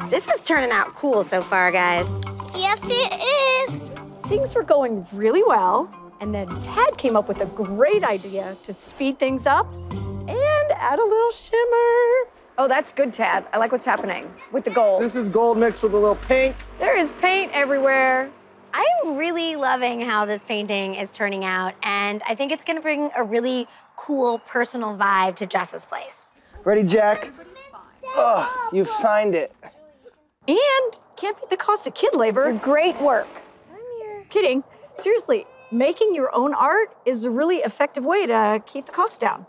This is turning out cool so far, guys. Yes, it is. Things were going really well, and then Tad came up with a great idea to speed things up and add a little shimmer. Oh, that's good, Tad. I like what's happening with the gold. This is gold mixed with a little pink. There is paint everywhere. I'm really loving how this painting is turning out, and I think it's gonna bring a really cool personal vibe to Jess's place. Ready, Jack? Oh, you signed it. And can't beat the cost of kid labor. Great work. I'm here. Kidding. Seriously, making your own art is a really effective way to keep the cost down.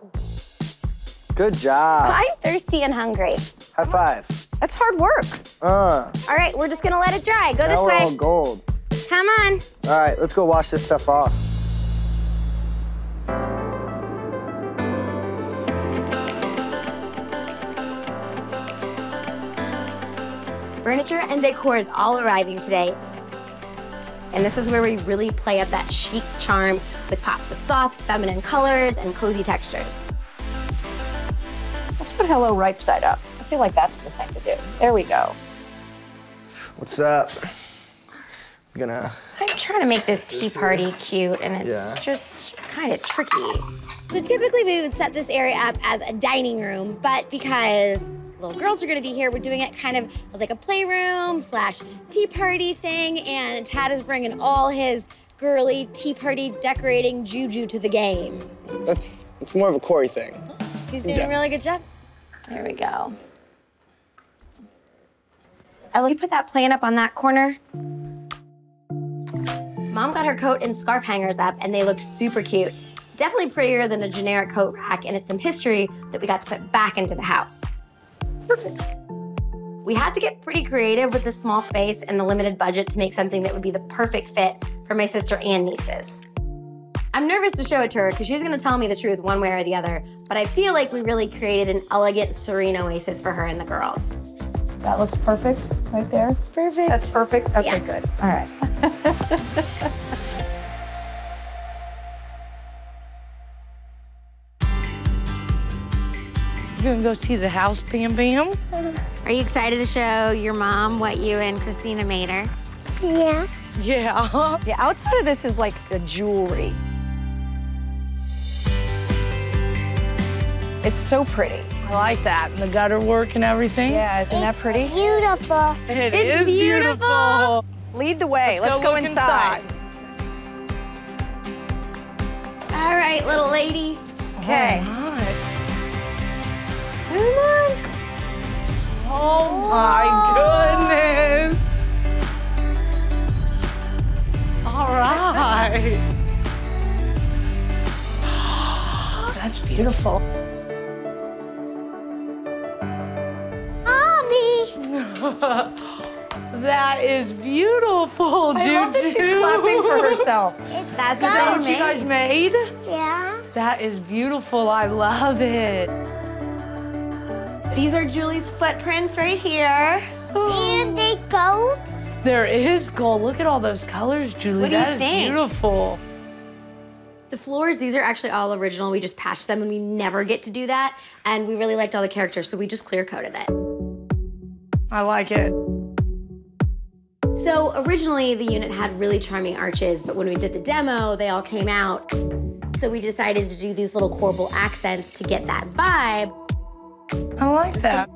Good job. I'm thirsty and hungry. High five. That's hard work. All right, we're just gonna let it dry. Go Now this we're way. all gold. Come on. All right, let's go wash this stuff off. Furniture and decor is all arriving today. And this is where we really play up that chic charm with pops of soft, feminine colors and cozy textures. Let's put hello right side up. I feel like that's the thing to do. There we go. What's up? We're gonna... I'm trying to make this tea party cute, and it's just kind of tricky. So typically we would set this area up as a dining room, but because little girls are gonna be here, we're doing it kind of as like a playroom / tea party thing, and Tad is bringing all his girly tea party decorating juju to the game. It's more of a Corey thing. He's doing a really good job. There we go. Ellie, put that plant up on that corner. Mom got her coat and scarf hangers up, and they look super cute. Definitely prettier than a generic coat rack, and it's some history that we got to put back into the house. Perfect. We had to get pretty creative with this small space and the limited budget to make something that would be the perfect fit for my sister and nieces. I'm nervous to show it to her because she's gonna tell me the truth one way or the other, but I feel like we really created an elegant, serene oasis for her and the girls. That looks perfect right there. Perfect. That's perfect? Okay, Yeah. good. All right. You gonna go see the house, Bam Bam? Are you excited to show your mom what you and Christina made her? Yeah. Yeah. The outside of this is like a jewelry. It's so pretty. I like that. And the gutter work and everything. Yeah, isn't that pretty? Beautiful. It It's is beautiful. Lead the way. Let's go look inside. All right, little lady. Okay. All right. Come on. Oh my goodness. All right. That's beautiful. That is beautiful, Juju. I love that she's clapping for herself. That's Is that what what they you guys made. made? Yeah. That is beautiful. I love it. These are Julie's footprints right here. And they go. There is gold. Look at all those colors, Julie. What do you That is think? beautiful. The floors, these are actually all original. We just patched them and we never get to do that. And we really liked all the characters, so we just clear coated it. I like it. So originally the unit had really charming arches, but when we did the demo, they all came out. So we decided to do these little corbel accents to get that vibe. I like that.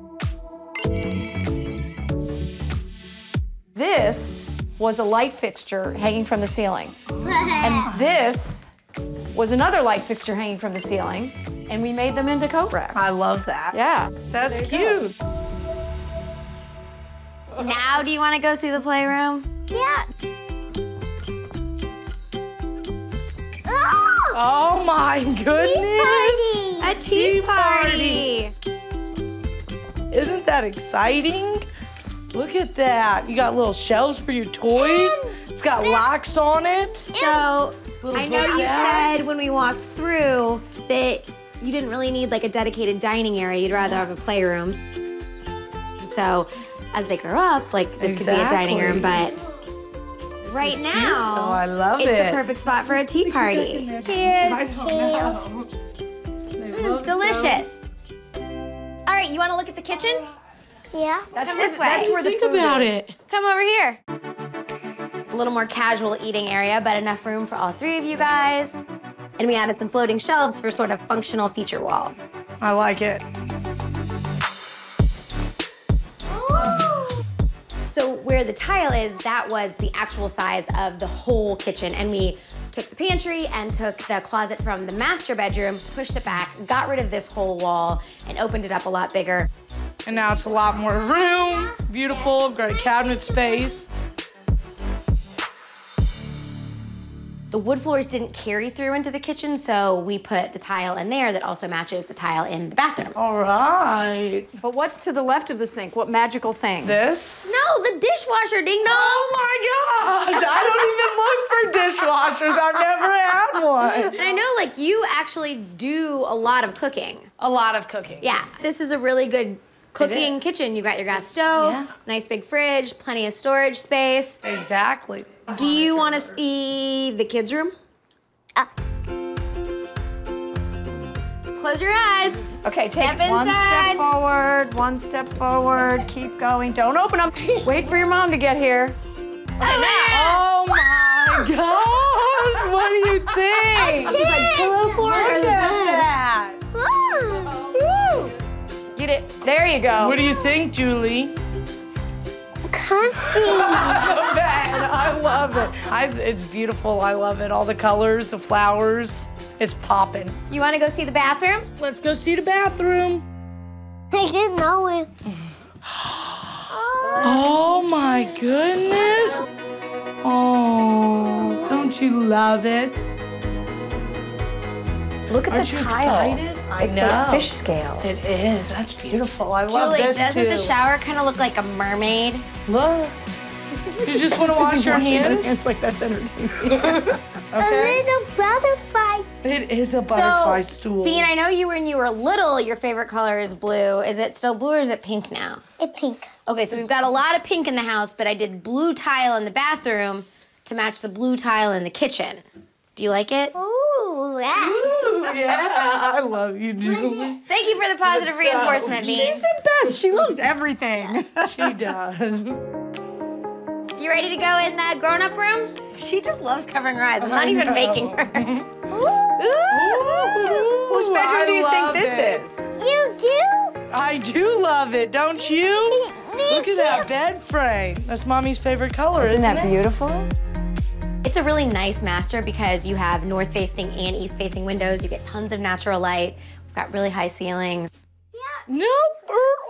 This was a light fixture hanging from the ceiling. And this was another light fixture hanging from the ceiling. And we made them into coat racks. I love that. Yeah. That's cute. Now, do you want to go see the playroom? Yeah. Oh my goodness. A tea party. Isn't that exciting? Look at that. You got little shelves for your toys. It's got locks on it. So I know you bookshelf. said when we walked through that you didn't really need like a dedicated dining area. You'd rather have a playroom. So as they grow up, like this could be a dining room, but right now, Oh, I love it's it. the perfect spot for a tea party. Cheers. Delicious. All right, you want to look at the kitchen? Yeah. That's this way. That's where the Think food about is. it. Come over here. A little more casual eating area, but enough room for all three of you guys. And we added some floating shelves for sort of functional feature wall. I like it. So where the tile is, that was the actual size of the whole kitchen. And we took the pantry and took the closet from the master bedroom, pushed it back, got rid of this whole wall, and opened it up a lot bigger. And now it's a lot more room. Beautiful, great cabinet space. The wood floors didn't carry through into the kitchen, so we put the tile in there that also matches the tile in the bathroom. All right. But what's to the left of the sink? What magical thing? This? No, the dishwasher, ding dong. Oh my gosh, I don't even look for dishwashers. I've never had one. And I know, like, you actually do a lot of cooking. A lot of cooking. Yeah, this is a really good cooking is. kitchen. You got your gas stove, Yeah. nice big fridge, plenty of storage space. Exactly. Do you want to see the kids' room? Close your eyes. Okay, take Step one inside. step forward, keep going. Don't open them. Wait for your mom to get here. Oh my gosh, what do you think? She's like, pillow fort or Look the at bed? that. Get it. There you go. What do you think, Julie? Comfy. Man, I love it. It's beautiful, I love it. All the colors, the flowers, it's popping. You want to go see the bathroom? Let's go see the bathroom. I didn't know it. Oh my goodness. Oh, don't you love it? Look at Aren't the you tile. excited? I It's know. like fish scales. It is, that's beautiful. I love Julie, this doesn't too. the shower kind of look like a mermaid? Look. You just want to wash your hands? It's like that's entertaining. A little butterfly. It is a butterfly So, stool. Bean, I know you when you were little, your favorite color is blue. Is it still blue or is it pink now? It's pink. Okay, so we've got a lot of pink in the house, but I did blue tile in the bathroom to match the blue tile in the kitchen. Do you like it? Ooh, yeah. Ooh, yeah, I love you, Julie. Thank you for the positive reinforcement, Bean. She's the best. She loves everything. She does. You ready to go in the grown-up room? She just loves covering her eyes. I'm not even making her. Whose bedroom do you think this is? You do? I do love it, don't you? Me Look at that bed frame. That's Mommy's favorite color, Isn't isn't that it? beautiful? It's a really nice master because you have north-facing and east-facing windows. You get tons of natural light. We've got really high ceilings. Nope.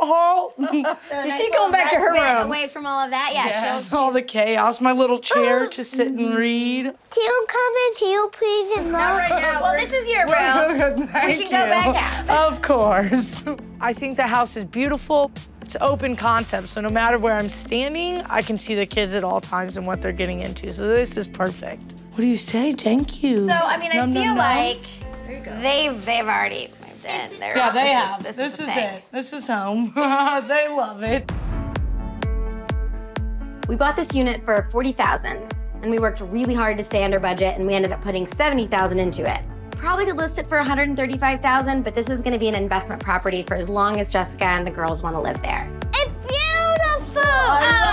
Oh. So Is she going back to her room? Away from all of that, yeah. Yes, all the chaos. My little chair to sit and read. Can you come in? Can you please and Well, this is your room. Thank We can go back out. Of course. I think the house is beautiful. It's open concept, so no matter where I'm standing, I can see the kids at all times and what they're getting into. So this is perfect. What do you say? Thank you. So, I mean, I Nom, nom, feel nom. like they've already moved in. Yeah, they have. This This is the is thing. it. This is home. They love it. We bought this unit for $40,000, and we worked really hard to stay under budget, and we ended up putting $70,000 into it. Probably could list it for $135,000, but this is going to be an investment property for as long as Jessica and the girls want to live there. It's beautiful. Oh,